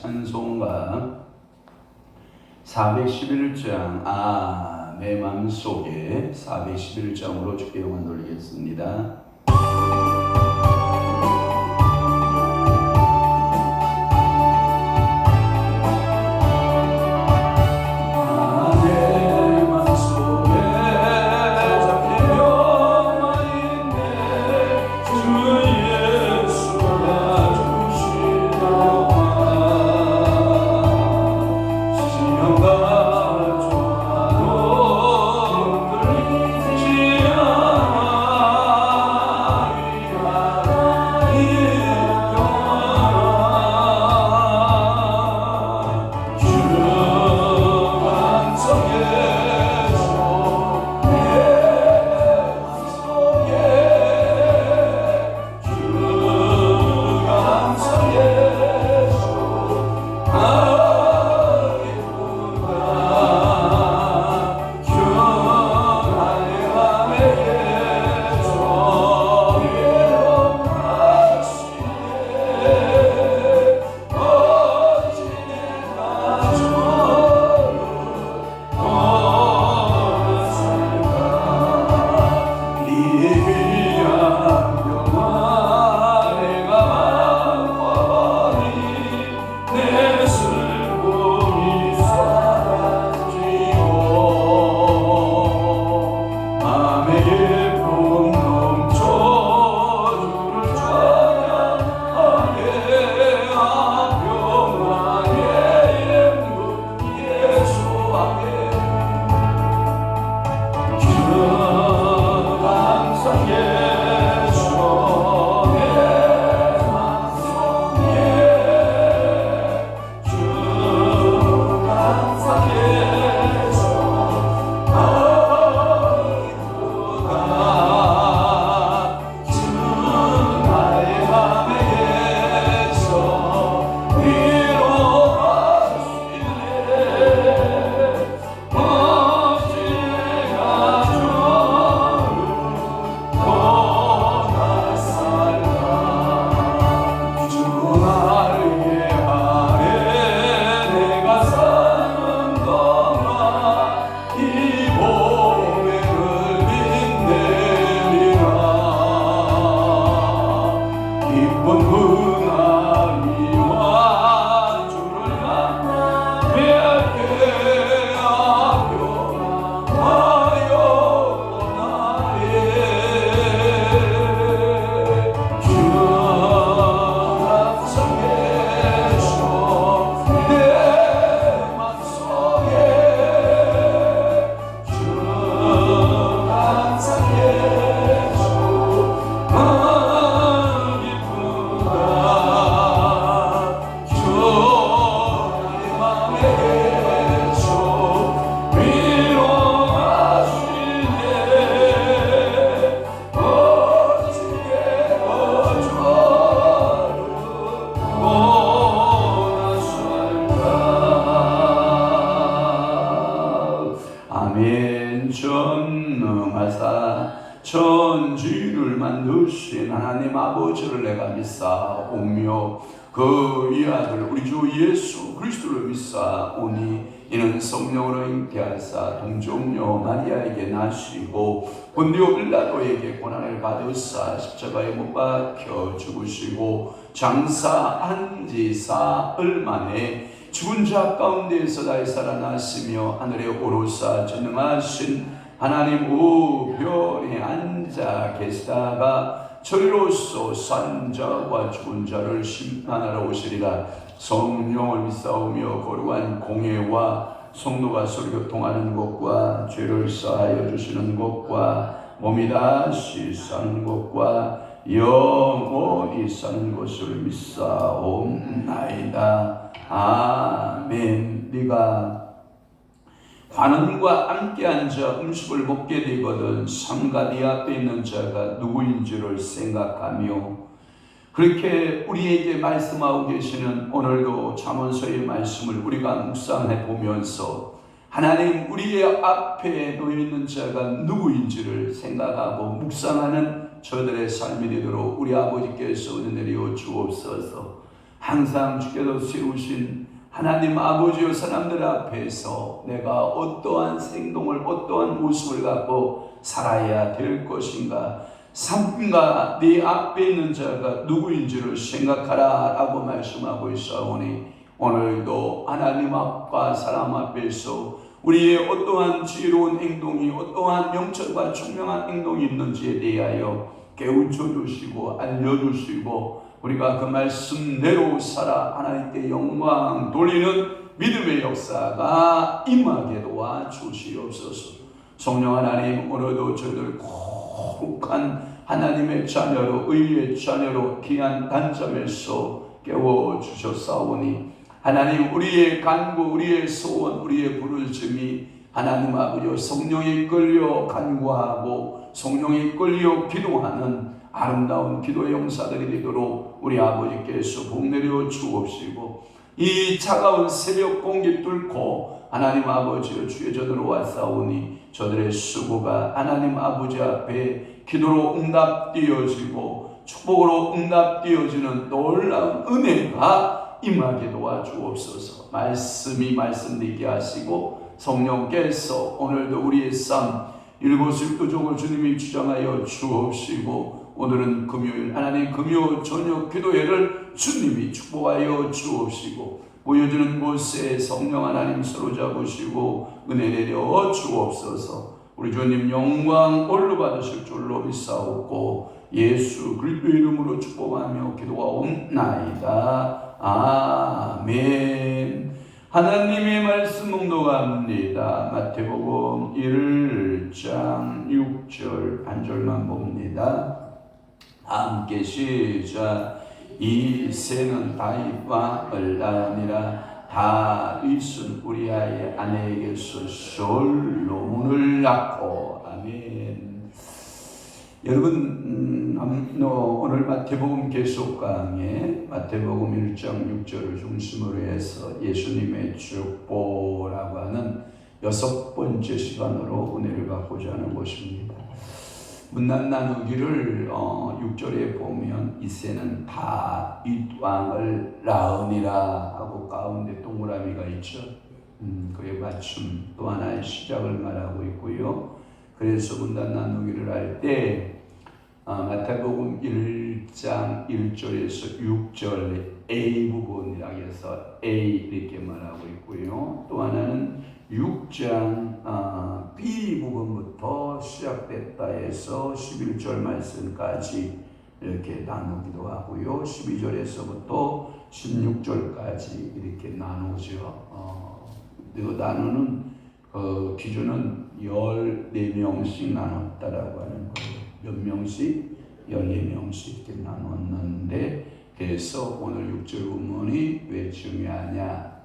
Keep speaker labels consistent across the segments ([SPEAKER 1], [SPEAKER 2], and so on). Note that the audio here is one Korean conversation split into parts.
[SPEAKER 1] 찬송가 411장 내 맘속에 411장으로 주께 영광 돌리겠습니다. 전능하사 천지를 만드신 하나님 아버지를 내가 믿사오며 그 이아들 우리 주 예수 그리스도를 믿사오니 이는 성령으로 잉태하사 동정녀 마리아에게 나시고 본디오 빌라도에게 고난을 받으사 십자가에 못 박혀 죽으시고 장사한 지 사흘 만에 죽은 자 가운데에서 다시 살아나시며 하늘에 오르사 전능하신 하나님 우편에 앉아 계시다가 저리로서 산 자와 죽은 자를 심판하러 오시리라. 성령을 믿사오며 거룩한 공회와 성도가 서로 교통하는 것과 죄를 사하여 주시는 것과 몸이 다시 사는 것과 영원히 사는 것을 믿사옵나이다. 아멘. 네가 관원과 함께 앉아 음식을 먹게 되거든 삼가 네 앞에 있는 자가 누구인지를 생각하며 그렇게 우리에게 말씀하고 계시는 오늘도 잠언서의 말씀을 우리가 묵상해 보면서 하나님 우리의 앞에 놓여 있는 자가 누구인지를 생각하고 묵상하는 저들의 삶이 되도록 우리 아버지께서 은혜 내려 주옵소서. 항상 주께서 세우신 하나님 아버지여 사람들 앞에서 내가 어떠한 행동을 어떠한 모습을 갖고 살아야 될 것인가, 삼가 네 앞에 있는 자가 누구인지를 생각하라 라고 말씀하고 있사오니, 오늘도 하나님 앞과 사람 앞에서 우리의 어떠한 지혜로운 행동이, 어떠한 명철과 총명한 행동이 있는지에 대하여 깨우쳐 주시고 알려주시고, 우리가 그 말씀대로 살아 하나님께 영광 돌리는 믿음의 역사가 임하게 도와주시옵소서. 성령 하나님, 오늘도 저희들 거룩한 하나님의 자녀로, 의의 자녀로 귀한 단점에서 깨워주셨사오니, 하나님 우리의 간구, 우리의 소원, 우리의 부르심이 하나님 아버지여 성령에 이끌려 간구하고 성령에 이끌려 기도하는 아름다운 기도의 용사들이 되도록 우리 아버지께서 복내려 주옵시고, 이 차가운 새벽 공기 뚫고 하나님 아버지여 주의 전으로 왔사오니 저들의 수고가 하나님 아버지 앞에 기도로 응답되어지고 축복으로 응답되어지는 놀라운 은혜가 임하게 도와주옵소서. 말씀이 말씀되게 하시고 성령께서 오늘도 우리의 삶 일곱을 의족을 주님이 주장하여 주옵시고, 오늘은 금요일 하나님 금요 저녁 기도회를 주님이 축복하여 주옵시고, 보여주는 곳에 성령 하나님 서로 잡으시고 은혜 내려 주옵소서. 우리 주님 영광 올로 받으실 줄로 믿사옵고 예수 그리스도의 이름으로 축복하며 기도하옵나이다. 아멘. 하나님의 말씀 묵독합니다. 마태복음 1장 6절 한 절만 봅니다. 함께 시작. 이 새는 다윗 왕을 낳으니라. 다윗은 우리아의 아내에게서 솔로몬을 낳고. 아멘. 여러분, 오늘 마태복음 계속 강의, 마태복음 1장 6절을 중심으로 해서 예수님의 축복이라고 하는 6번째 시간으로 은혜를 받고자 하는 것입니다. 문난 나누기를 6절에 보면 이새는 다윗 왕을 낳으니라 하고 가운데 동그라미가 있죠. 그에 맞춤 또 하나의 시작을 말하고 있고요. 그래서 문단 나누기를 할 때 마태복음 1장 1절에서 6절 A 부분이라고 해서 A 이렇게 말하고 있고요. 또 하나는 6장 B 부분부터 시작됐다 해서 11절 말씀까지 이렇게 나누기도 하고요. 12절에서부터 16절까지 이렇게 나누죠. 그리고 나누는 기준은 14명씩 나눴다라고 하는 거예요. 몇 명씩? 14명씩 이렇게 나눴는데, 그래서 오늘 6절 부분이 왜 중요하냐?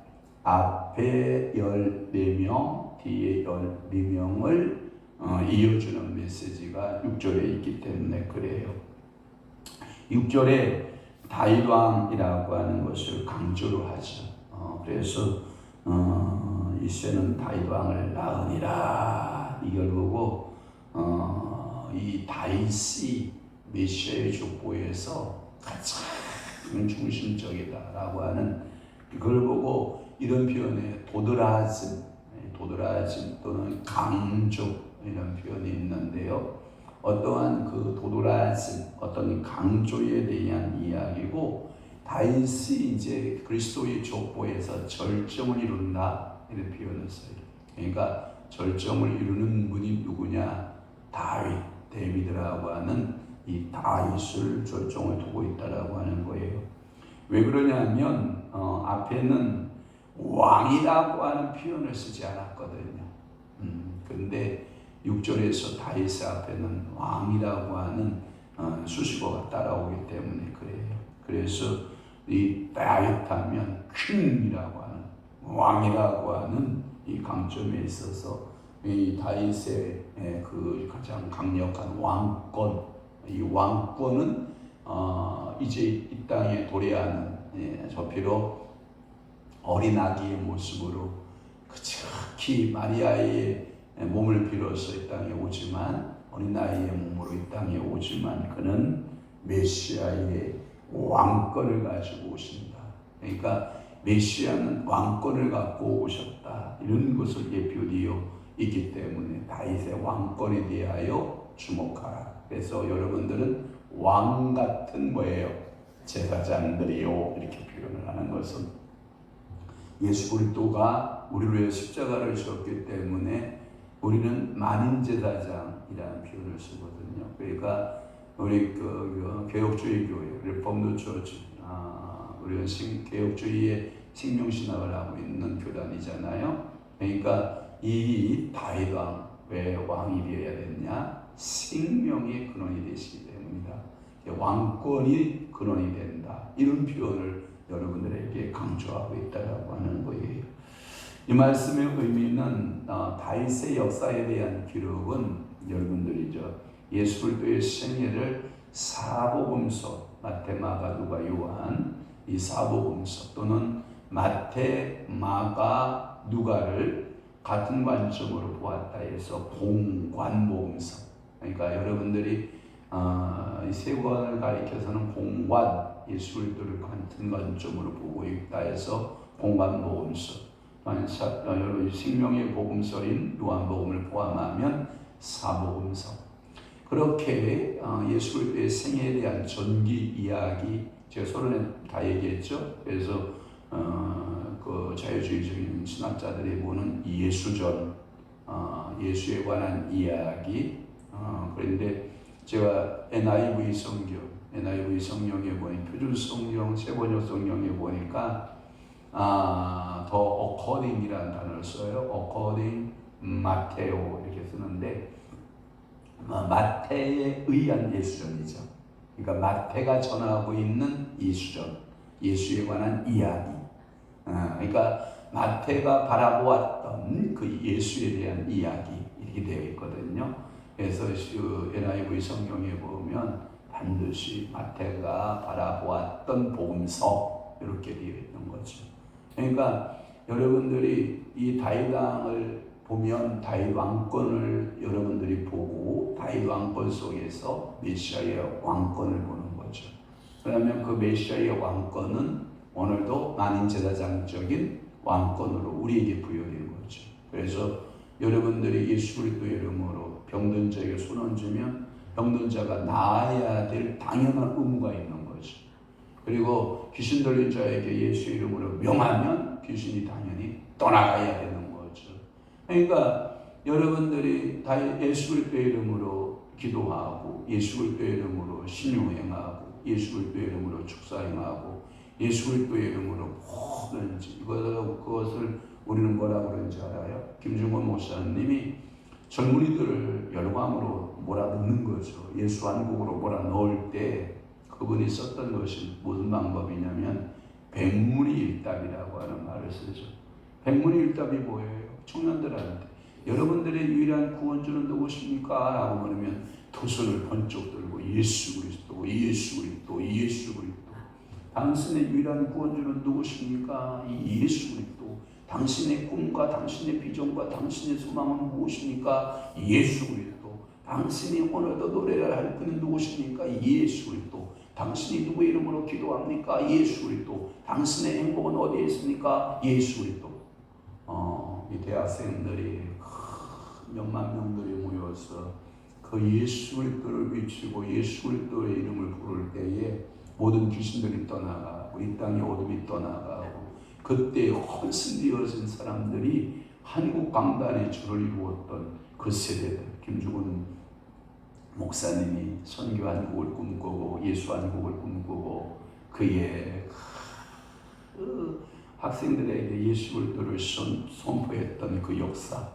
[SPEAKER 1] 앞에 14명, 뒤에 12명을 이어주는 메시지가 6절에 있기 때문에 그래요. 6절에 다윗왕이라고 하는 것을 강조를 하죠. 그래서 이새는 다윗왕을 낳으니라 이걸 보고 이 다윗이 메시아의 족보에서 가장 중심적이다라고 하는 그걸 보고 이런 표현에 도드라짐 또는 강조 이런 표현이 있는데요. 어떠한 그 도드라짐, 어떤 강조에 대한 이야기고, 다윗이 이제 그리스도의 족보에서 절정을 이룬다 이런 표현을 써요. 그러니까 절정을 이루는 분이 누구냐? 데미드라고 하는 이 다윗을 절정을 두고 있다라고 하는 거예요. 왜 그러냐면 앞에는 왕이라고 하는 표현을 쓰지 않았거든요. 그런데 6절에서 다윗의 앞에는 왕이라고 하는 수식어가 따라오기 때문에 그래요. 그래서 이 다윗하면 킹이라고 하는, 왕이라고 하는 이 강점에 있어서 이 다윗의 그 가장 강력한 왕권, 이 왕권은 이제 이 땅에 도래하는 저 비록 어린 아기의 모습으로 특히 마리아의 몸을 빌어서 이 땅에 오지만, 어린아이의 몸으로 이 땅에 오지만 그는 메시아의 왕권을 가지고 오신다. 그러니까 메시아는 왕권을 갖고 오셨다, 이런 것을 예표되어 있기 때문에 다윗의 왕권에 대하여 주목하라. 그래서 여러분들은 왕 같은 뭐예요? 제사장들이요, 이렇게 표현을 하는 것은 예수 그리스도가 우리를 위해 십자가를 지었기 때문에 우리는 만인 제사장이라는 표현을 쓰거든요. 그러니까 우리 그 개혁주의 교회, 리폼드 처치, 우리가 개혁주의의 생명신학을 하고 있는 교단이잖아요. 그러니까 이 다윗 왕, 왜 왕이 되어야 됐냐? 생명의 근원이 되시기 때문이다. 왕권이 근원이 된다, 이런 표현을 여러분들에게 강조하고 있다라고 하는 거예요. 이 말씀의 의미는 다윗의 역사에 대한 기록은 여러분들이 예수 그리스도의 생애를 사복음서, 마태, 마가, 누가, 요한, 이 사복음서 또는 마태, 마가, 누가를 같은 관점으로 보았다 해서 공관복음서. 그러니까 여러분들이 이 세 권을 가리켜서는 공관, 예수 그리스도를 같은 관점으로 보고 있다 해서 공관복음서. 여러분 생명의 복음서인 요한복음을 포함하면 사복음서. 그렇게 예수 그리스도의 생애에 대한 전기 이야기, 제가 서론에 다 얘기했죠. 그래서 그 자유주의적인 신학자들이 보는 예수전, 예수에 관한 이야기. 그런데 제가 NIV 성경에 보니, 표준 성경, 세번역 성경에 보니까 더 according이라는 단어를 써요. according 마테오 이렇게 쓰는데, 마태에 의한 예수전이죠. 그러니까 마태가 전하고 있는 예수전, 예수에 관한 이야기. 그러니까 마태가 바라보았던 그 예수에 대한 이야기, 이렇게 되어 있거든요. 그래서 NIV 성경에 보면 반드시 마태가 바라보았던 복음서, 이렇게 되어 있는 거죠. 그러니까 여러분들이 이 다윗 왕을 보면 다윗 왕권을 여러분들이 보고 다윗 왕권 속에서 메시아의 왕권을 보는 거죠. 그러면 그 메시아의 왕권은 오늘도 만인 제사장적인 왕권으로 우리에게 부여된 거죠. 그래서 여러분들이 예수 그리스도의 이름으로 병든 자에게 손 얹으면 병든 자가 나아야 될 당연한 의무가 있는 거죠. 그리고 귀신 들린 자에게 예수 이름으로 명하면 귀신이 당연히 떠나가야 되는 거죠. 그러니까 여러분들이 다 예수 그리스도의 이름으로 기도하고, 예수 그리스도의 이름으로 신유행하고, 예수 그리스도의 이름으로 축사행하고, 예수 그리스도의 이름으로 뭐든지, 그것을 우리는 뭐라고 그러는지 알아요? 김중건 목사님이 젊은이들을 열광으로 몰아넣는 거죠. 예수 한국으로 몰아넣을 때 그분이 썼던 것이 무슨 방법이냐면 백문이일답이라고 하는 말을 쓰죠. 백문이일답이 뭐예요? 청년들한테 여러분들의 유일한 구원주는 누구십니까? 라고 물으면 두 손을 번쩍 들고 예수 그리스도, 예수 그리스도, 예수 그리스도. 당신의 유일한 구원주는 누구십니까? 예수 그리스도. 당신의 꿈과 당신의 비전과 당신의 소망은 무엇입니까? 예수 그리스도. 당신이 오늘도 노래를 할 분은 누구십니까? 예수 그리스도. 당신이 누구의 이름으로 기도합니까? 예수 그리스도. 당신의 행복은 어디에 있습니까? 예수 그리스도. 이 대학생들이 몇만 명들이 모여서 그 예수 그리스도를 외치고 예수 그리스도의 이름을 부를 때에 모든 귀신들이 떠나가고 이 땅의 어둠이 떠나가고, 그때 헌신되어진 사람들이 한국 강단의 주를 이루었던 그 세대들, 김중훈 목사님이 선교 한국을 꿈꾸고 예수 한국을 꿈꾸고 그의 학생들에게 예수 그리스도를 선포했던 그 역사,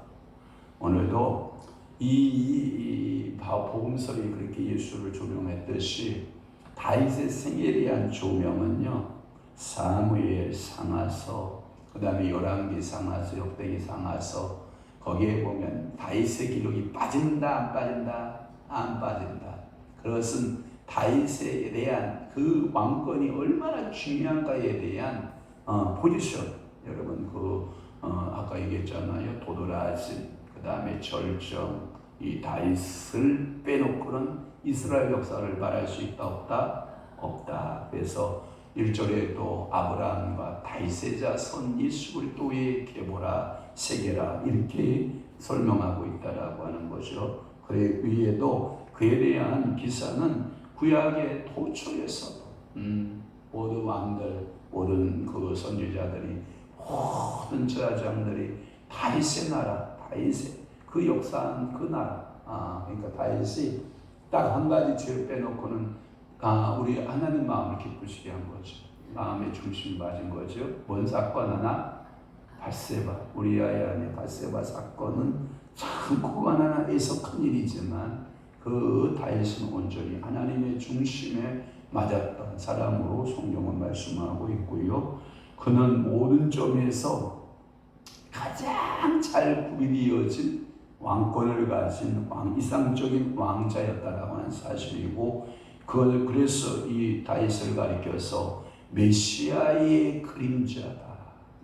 [SPEAKER 1] 오늘도 이 복음서에 그렇게 예수를 조명했듯이 다윗의 생애에 대한 조명은요, 사무엘 상하서, 그 다음에 열왕기 상하서, 역대기 상하서, 거기에 보면 다윗의 기록이 빠진다 안 빠진다? 안 빠진다. 그것은 다윗에 대한 그 왕권이 얼마나 중요한가에 대한 포지션. 여러분 아까 얘기했잖아요. 도드라짐, 그 다음에 절정. 이 다윗을 빼놓고는 이스라엘 역사를 말할 수 있다 없다? 없다. 그래서 1절에 또 아브라함과 다윗의 자손 이스라엘 또의 계보라 세계라 이렇게 설명하고 있다라고 하는 거죠. 그 위에도 그에 대한 기사는 구약의 도처에서도 모든 왕들, 모든 그 선지자들이, 모든 제사장들이 다윗의 나라, 다윗의 그 역사한 그 나라, 그러니까 다윗이 딱 한 가지 죄를 빼놓고는 우리 하나님 마음을 기쁘시게 한 거죠. 마음의 중심이 맞은 거죠. 뭔 사건 하나? 밧세바, 우리아의 아내 밧세바 사건은 참 고관하나에서 큰 일이지만 그 다윗은 온전히 하나님의 중심에 맞았던 사람으로 성경은 말씀하고 있고요. 그는 모든 점에서 가장 잘 구비되어진 왕권을 가진 이상적인 왕자였다라고 하는 사실이고, 그걸 그래서 이 다윗을 가리켜서 메시아의 그림자다.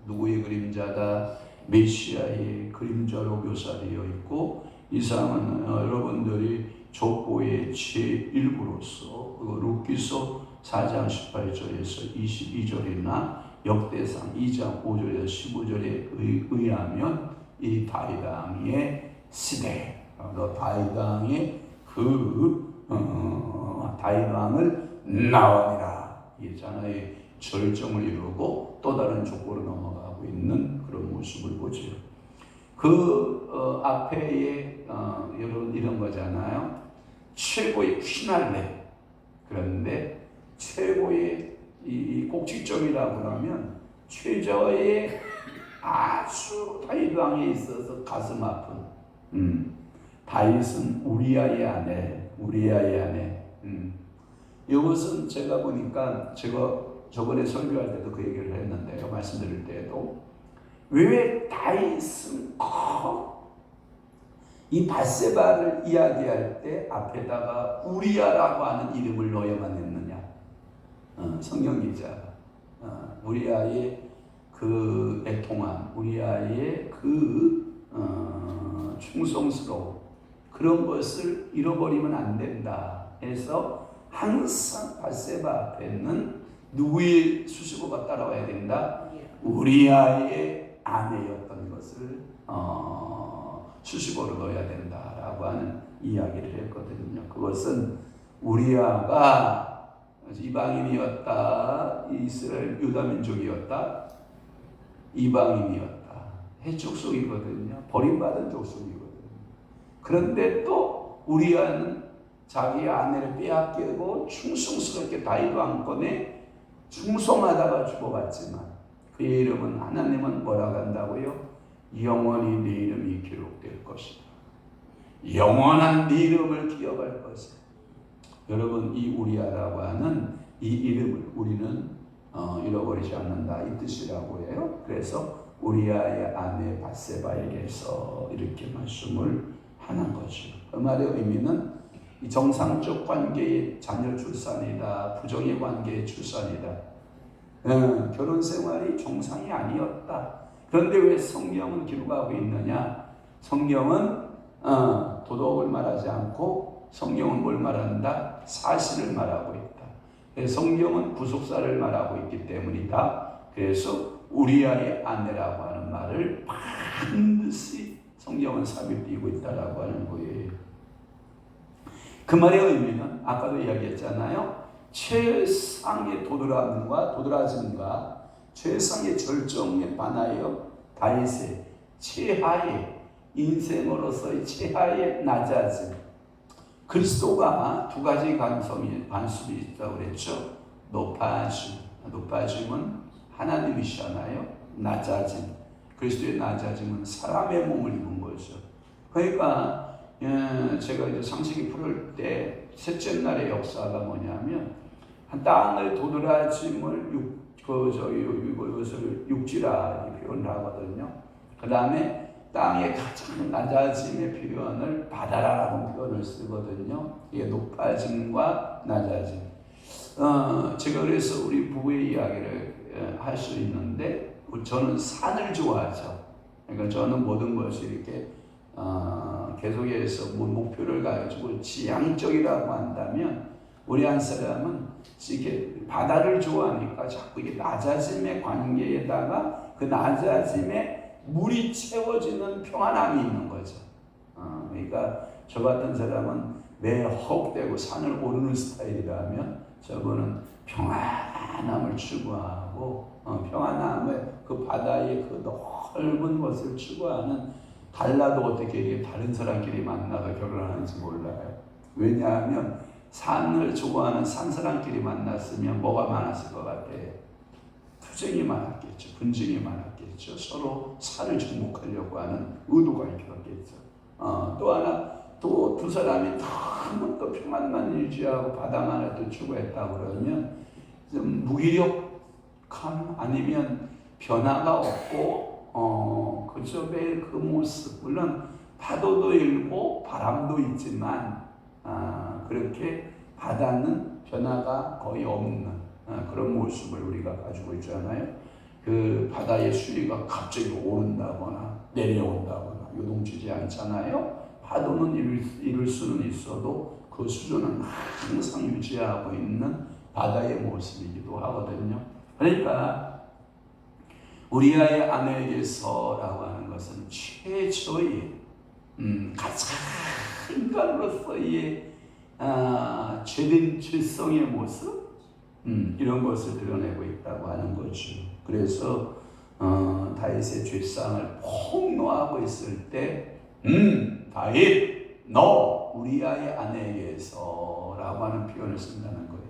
[SPEAKER 1] 누구의 그림자다? 메시아의 그림자로 묘사되어 있고, 이상은 여러분들이 족보의 제1부로서 룻기서 4장 18절에서 22절이나 역대상 2장 5절에서 15절에 의하면 이 다윗 왕의 시대, 다윗 왕의 다윗 왕을 나오니라 예전의 절정을 이루고 또 다른 족보로 넘어가고 있는 그런 모습을 보죠. 앞에 이런 거잖아요. 최고의 휘날레. 그런데 최고의 이 꼭지점이라고 하면 최저의 아주 다윗 왕에 있어서 가슴 아픈 다윗은 우리아의 아내. 이것은 제가 보니까 제가 저번에 설교할 때도 그 얘기를 했는데요. 말씀드릴 때도 왜 다윗은 이 밧세바를 이야기할 때 앞에다가 우리아라고 하는 이름을 넣어야만 했느냐? 성경 기자가 우리아의 그 애통함, 우리아의 충성스러움, 그런 것을 잃어버리면 안 된다 해서 항상 밧세바 앞에는 누구의 수식어가 따라와야 된다? 우리아의 아내였던 것을 수식어로 넣어야 된다라고 하는 이야기를 했거든요. 그것은 우리아가 이방인이었다, 이스라엘 유다 민족이었다, 이방인이었다, 해족속이거든요. 버림받은 족속이거든요. 그런데 또 우리아는 자기 아내를 빼앗기고 충성스럽게 다윗 왕권에 충성하다가 죽어갔지만 그의 이름은 하나님은 뭐라고 한다고요? 영원히 네 이름이 기록될 것이다. 영원한 네 이름을 기억할 것이다. 여러분, 이 우리아라고 하는 이 이름을 우리는 잃어버리지 않는다, 이 뜻이라고 해요. 그래서 우리아의 아내 밧세바에게서 이렇게 말씀을 하는 거죠. 그 말의 의미는 이 정상적 관계의 자녀 출산이다, 부정의 관계의 출산이다. 결혼 생활이 정상이 아니었다. 그런데 왜 성경은 기록하고 있느냐? 성경은 도덕을 말하지 않고 성경은 뭘 말한다? 사실을 말하고 있다. 성경은 구속사를 말하고 있기 때문이다. 그래서 우리아의 아내라고 하는 말을 반드시 성경은 삽입되고 있다라고 하는 거예요. 그 말의 의미는 아까도 이야기했잖아요. 최상의 도드라짐과 최상의 절정에 반하여 다윗의 최하의 인생으로서의 최하의 낮아짐. 그리스도가 두 가지 반수이 있다고 그랬죠. 높아짐은 하나님이시잖아요. 낮아짐, 그리스도의 낮아짐은 사람의 몸을 입은 거죠. 그러니까 제가 이제 상식이 풀을 때 셋째 날의 역사가 뭐냐면 땅을 도드라짐을 이것을 육지라 표현을 하거든요. 그 다음에 땅의 가장 낮아짐의 표현을 바다라고 표현을 쓰거든요. 이게 높아짐과 낮아짐. 제가 그래서 우리 부부의 이야기를 할 수 있는데, 저는 산을 좋아하죠. 그러니까 저는 모든 것이 이렇게 계속해서 목표를 가지고 지향적이라고 한다면 우리 한 사람은 이렇게 바다를 좋아하니까 자꾸 이게 낮아짐의 관계에다가 그 낮아짐에 물이 채워지는 평안함이 있는 거죠. 그러니까 저 같은 사람은 매일 허욱대고 산을 오르는 스타일이라면 저분은 평안함을 추구하고 평안함을 그 바다의 그 넓은 것을 추구하는 달라도 어떻게 다른 사람끼리 만나서 결혼하는지 몰라요. 왜냐하면 산을 좋아하는 산사람끼리 만났으면 뭐가 많았을 것 같아요? 투쟁이 많았겠죠. 분쟁이 많았겠죠. 서로 산을 정복하려고 하는 의도가 있겠죠. 또 하나 또 두 사람이 너무 또 평안만 유지하고 바다만을 또 추구했다 그러면 좀 무기력함 아니면 변화가 없고 그저 매일 그 모습 물론 파도도 일고 바람도 있지만 그렇게 바다는 변화가 거의 없는 그런 모습을 우리가 가지고 있잖아요. 그 바다의 수위가 갑자기 오른다거나 내려온다거나 요동치지 않잖아요. 파도는 이룰 수는 있어도 그 수준은 항상 유지하고 있는 바다의 모습이기도 하거든요. 그러니까 우리아의 아내에게서라고 하는 것은 최초의 가장 인간으로서의 죄된 죄성의 모습 이런 것을 드러내고 있다고 하는 거죠. 그래서 다윗의 죄상을 폭로하고 있을 때 다윗 너 우리아의 아내에게서라고 하는 표현을 쓴다는 거예요.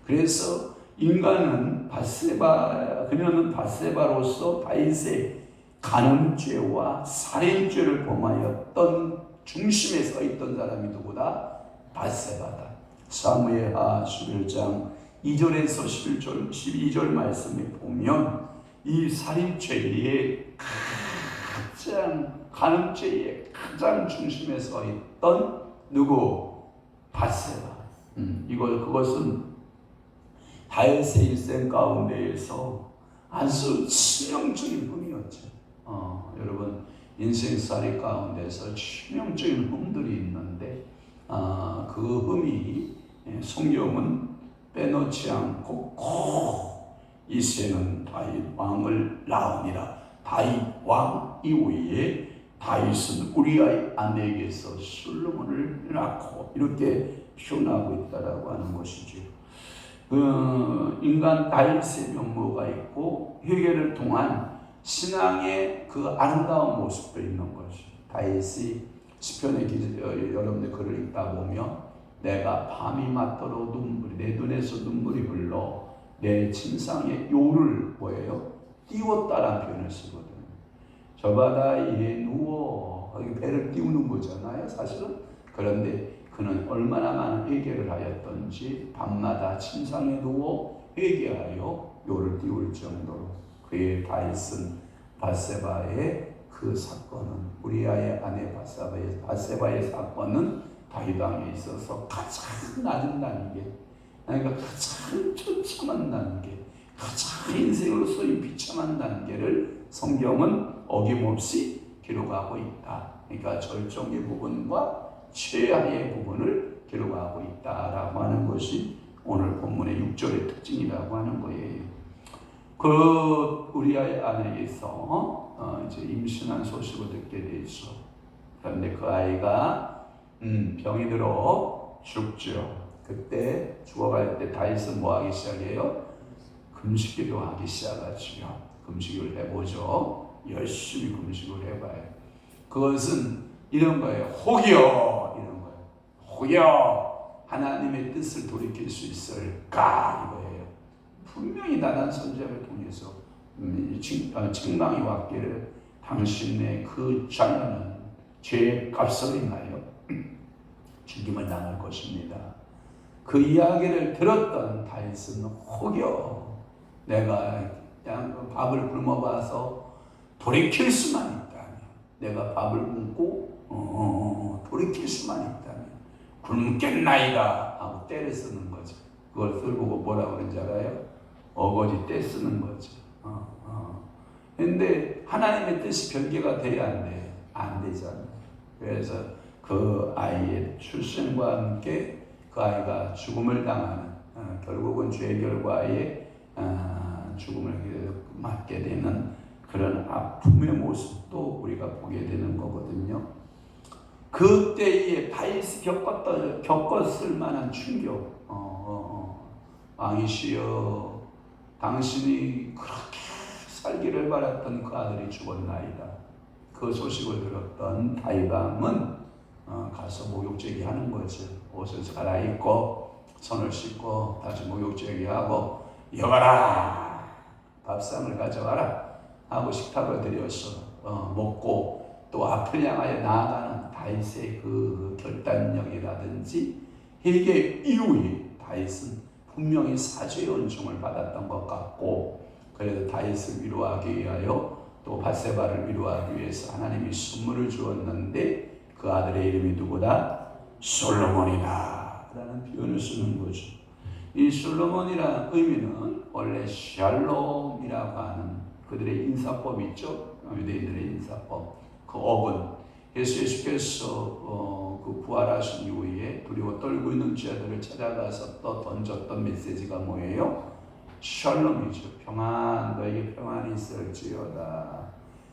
[SPEAKER 1] 그래서 인간은 그녀는 밧세바로서 다윗의 간음죄와 살인죄를 범하였던 중심에 서 있던 사람이 누구다? 밧세바다. 사무엘하 11장 2절에서 11절, 12절 말씀에 보면 이 살인죄의 가장 간음죄의 가장 중심에 서 있던 누구? 밧세바. 그것은 다윗의 일생 가운데에서 아주 치명적인 흠이었죠. 여러분 인생살이 가운데서 치명적인 흠들이 있는데 그 흠이 성경은 빼놓지 않고 꼭 이새는 다윗 왕을 낳으니라. 다윗 왕 이후에 다윗은 우리아의 아내에게서 솔로몬을 낳고 이렇게 표현하고 있다라고 하는 것이죠. 인간 다윗의 면모가 있고 회개를 통한 신앙의 그 아름다운 모습도 있는 것이. 다윗이 시편의 여러분들 글을 읽다 보면 내가 밤이 맞도록 내 눈에서 눈물이 흘러 내 침상에 요를 뭐예요? 띄웠다라는 표현을 쓰거든요. 저 바다에 누워 배를 띄우는 거잖아요, 사실은. 그런데 그는 얼마나 많은 회개를 하였던지 밤마다 침상에 누워 회개하여 요를 띄울 정도로 그의 다윗은 밧세바의 그 사건은 우리아의 아내 밧세바의 사건은 다윗 왕에 있어서 가장 낮은 단계, 그러니까 가장 처참한 단계, 가장 인생으로서의 비참한 단계를 성경은 어김없이 기록하고 있다. 그러니까 절정의 부분과 최하의 부분을 기록하고 있다라고 하는 것이 오늘 본문의 6절의 특징이라고 하는 거예요. 그 우리아의 아내에서 이제 임신한 소식을 듣게 되죠. 그런데 그 아이가 병이 들어 죽죠. 그때 죽어갈 때 다윗은 뭐 하기 시작해요? 금식기도 하기 시작하죠. 금식을 해보죠. 열심히 금식을 해봐요. 그것은 이런 거예요. 혹여 이런 거예요. 혹여 하나님의 뜻을 돌이킬 수 있을까 이거예요. 분명히 나단 선지자를 통해서 책망이 왔기를 당신의 그 자녀는 죄의 값을 인하여 죽임을 당할 것입니다. 그 이야기를 들었던 다윗은 혹여 내가 그냥 밥을 굶어봐서 돌이킬 수만 있다면, 내가 밥을 굶고 돌이킬 수만 있다면 굶겠나이다 하고 때를 쓰는 거죠. 그걸 쓰고 뭐라고 그런지 알아요? 어거지 때 쓰는 거죠. 근데 하나님의 뜻이 변개가 돼야 안 돼. 안 되잖아요. 그래서 그 아이의 출생과 함께 그 아이가 죽음을 당하는 결국은 죄의 결과에 죽음을 맞게 되는 그런 아픔의 모습도 우리가 보게 되는 거거든요. 그때에 다윗이 겪었을 만한 충격. 왕이시여, 당신이 그렇게 살기를 바랐던 그 아들이 죽었나이다. 그 소식을 들었던 다윗 왕은 가서 목욕제기 하는 거죠. 옷을 갈아입고 손을 씻고 다시 목욕제기 하고, 여봐라, 밥상을 가져와라 하고 식탁을 들여서 먹고, 또 앞을 향하여 나아가는 다윗의 그 결단력이라든지, 이게 이후에 다윗은 분명히 사죄의 은총을 받았던 것 같고, 그래도 다윗을 위로하기 위하여 또 밧세바를 위로하기 위해서 하나님이 선물을 주었는데, 그 아들의 이름이 누구다? 솔로몬이다 라는 표현을 쓰는 거죠. 이 솔로몬이라는 의미는 원래 샬롬이라고 하는 그들의 인사법이 있죠. 유대인들의 인사법. 그 업은 예수께서 그 부활하신 이후에 두려워 떨고 있는 자들을 찾아가서 또 던졌던 메시지가 뭐예요? 샬롬이죠. 평안, 너에게 평안이 있을지어다.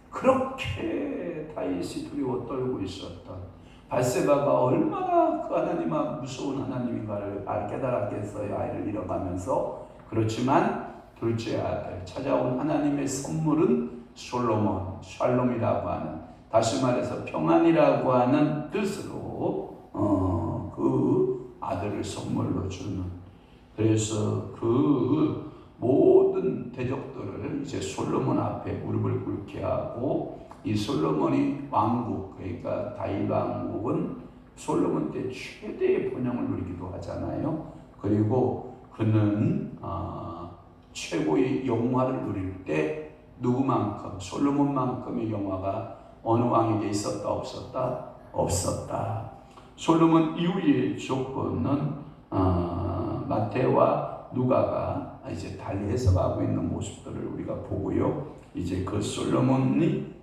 [SPEAKER 1] 그렇게 다윗이 두려워 떨고 있었던 밧세바가 얼마나 그 하나님아 무서운 하나님인가를 깨달았겠어요. 아이를 잃어가면서. 그렇지만 둘째 아들, 찾아온 하나님의 선물은 솔로몬, 샬롬이라고 하는, 다시 말해서 평안이라고 하는 뜻으로 그 아들을 선물로 주는. 그래서 그 모든 대적들을 이제 솔로몬 앞에 무릎을 꿇게 하고, 이 솔로몬이 왕국, 그러니까 다윗 왕국은 솔로몬 때 최대의 번영을 누리기도 하잖아요. 그리고 그는 최고의 영화를 누릴 때 누구만큼, 솔로몬만큼의 영화가 어느 왕에게 있었다 없었다? 없었다. 솔로몬 이후의 조건은 마태와 누가가 이제 달리 해석하고 있는 모습들을 우리가 보고요. 이제 그 솔로몬이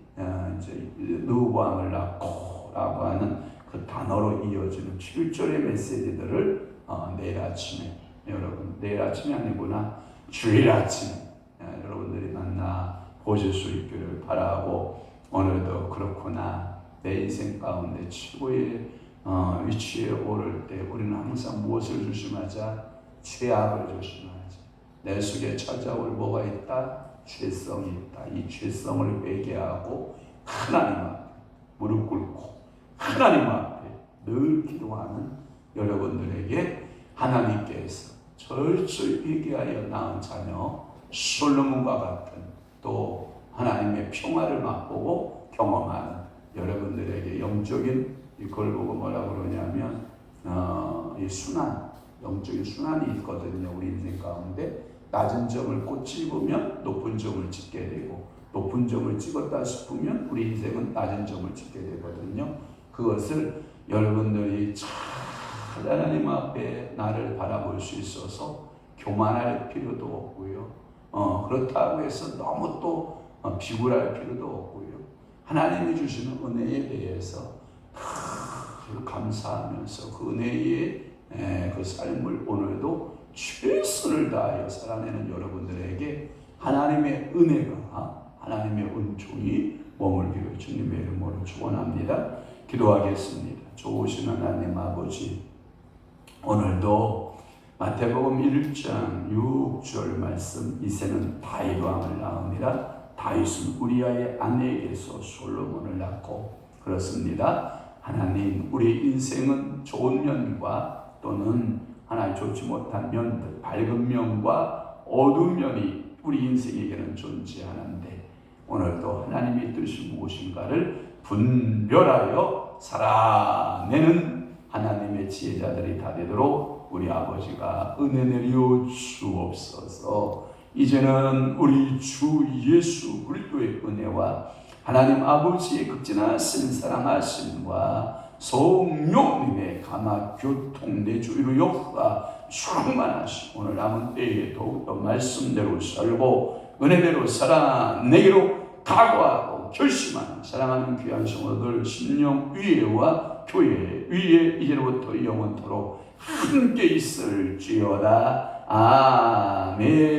[SPEAKER 1] 이제 르호보암을 낳고라고 하는 그 단어로 이어지는 7절의 메시지들을 내일 아침에, 여러분 내일 아침이 아니구나, 주일 아침에 여러분들이 만나 보실 수 있기를 바라고, 오늘도 그렇구나, 내 인생 가운데 최고의 위치에 오를 때 우리는 항상 무엇을 조심하자? 죄악을 조심하자. 내 속에 찾아올 뭐가 있다? 죄성이 있다. 이 죄성을 회개하고 하나님 앞에 무릎 꿇고 하나님 앞에 늘 기도하는 여러분들에게 하나님께서 철저히 회개하여 낳은 자녀 솔로몬과 같은 또 하나님의 평화를 맛보고 경험하는 여러분들에게 영적인 이걸 보고 뭐라고 그러냐면 이 순환, 영적인 순환이 있거든요. 우리 인생 가운데 낮은 점을 꼭 찍으면 높은 점을 찍게 되고, 높은 점을 찍었다 싶으면 우리 인생은 낮은 점을 찍게 되거든요. 그것을 여러분들이 잘 하나님 앞에 나를 바라볼 수 있어서 교만할 필요도 없고요. 그렇다고 해서 너무 또 비굴할 필요도 없고요. 하나님이 주시는 은혜에 대해서 감사하면서 그 은혜의 그 삶을 오늘도 최선을 다하여 살아내는 여러분들에게 하나님의 은혜가, 하나님의 은총이 머물기를 주님의 이름으로 축원합니다. 기도하겠습니다. 좋으신 하나님 아버지, 오늘도 마태복음 1장 6절 말씀, 이새는 다윗 왕을 낳으니라. 다윗은 우리아의 아내에게서 솔로몬을 낳고. 그렇습니다. 하나님, 우리 인생은 좋은 면과 또는 하나님 좋지 못한 면들, 밝은 면과 어두운 면이 우리 인생에게는 존재하는데, 오늘도 하나님의 뜻이 무엇인가를 분별하여 살아내는 하나님의 지혜자들이 다 되도록 우리 아버지가 은혜 내려 주옵소서. 이제는 우리 주 예수 그리스도의 은혜와 하나님 아버지의 극진하신 사랑하심과 성령님의 감화 교통 내주의로 역사 충만하시, 오늘 남은 때에 더욱더 말씀대로 살고 은혜대로 살아내기로 각오하고 결심하는 사랑하는 귀한 성도들 심령 위에와 교회 위에 이제로부터 영원토록 함께 있을지어다. 아멘.